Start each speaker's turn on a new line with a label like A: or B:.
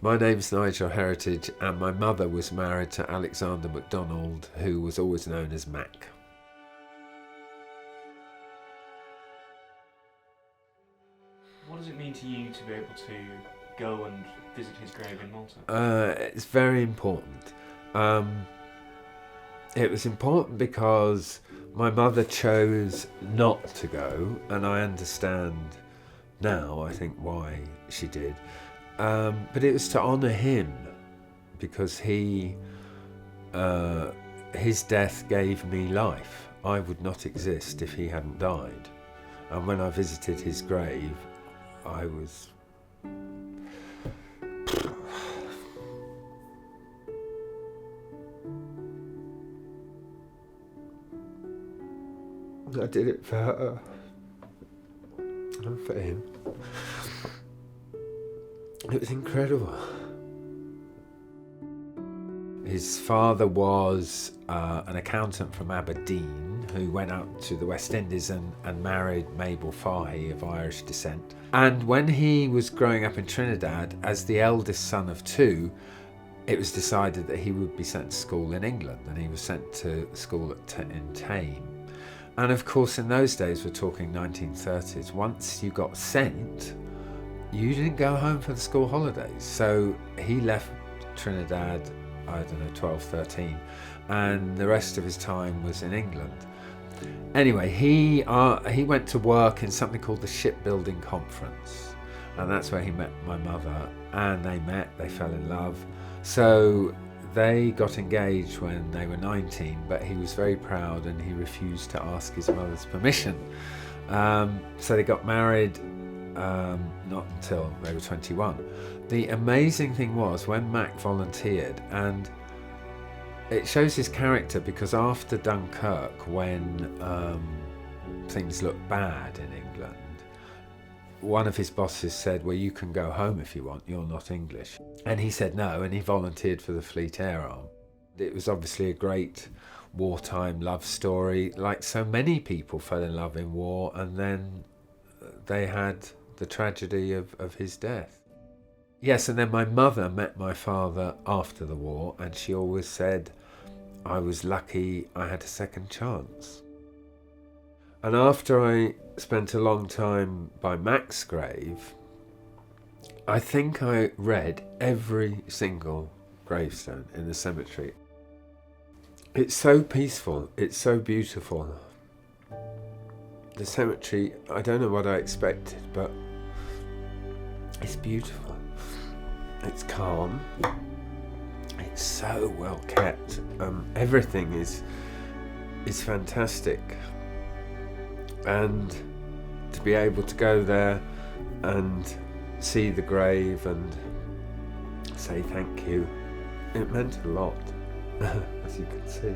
A: My name's Nigel Heritage, and my mother was married to Alexander McDonald, who was always known as Mac.
B: What does it mean to you to be able to go and visit his grave in Malta?
A: It's very important. It was important because my mother chose not to go, and I understand now, I think, why she did. But it was to honour him, because his death gave me life. I would not exist if he hadn't died. And when I visited his grave, I was... I did it for her and for him. It was incredible. His father was an accountant from Aberdeen who went out to the West Indies and married Mabel Fahey of Irish descent. And when he was growing up in Trinidad, as the eldest son of two, it was decided that he would be sent to school in England, and he was sent to school in Tame. And of course, in those days, we're talking 1930s, once you got sent, you didn't go home for the school holidays. So he left Trinidad, I don't know, 12, 13, and the rest of his time was in England. Anyway, he went to work in something called the Shipbuilding Conference, and that's where he met my mother, and they fell in love. So they got engaged when they were 19, but he was very proud and he refused to ask his mother's permission. So they got married not until they were 21. The amazing thing was when Mac volunteered, and it shows his character, because after Dunkirk, when things looked bad in England, one of his bosses said, well, you can go home if you want, you're not English. And he said no, and he volunteered for the Fleet Air Arm. It was obviously a great wartime love story. Like so many people fell in love in war, and then they had the tragedy of his death. Yes, and then my mother met my father after the war, and she always said, I was lucky I had a second chance. And after I spent a long time by Mac's grave, I think I read every single gravestone in the cemetery. It's so peaceful, it's so beautiful. The cemetery, I don't know what I expected, but it's beautiful. It's calm. It's so well kept. Everything is fantastic. And to be able to go there and see the grave and say thank you, it meant a lot, as you can see.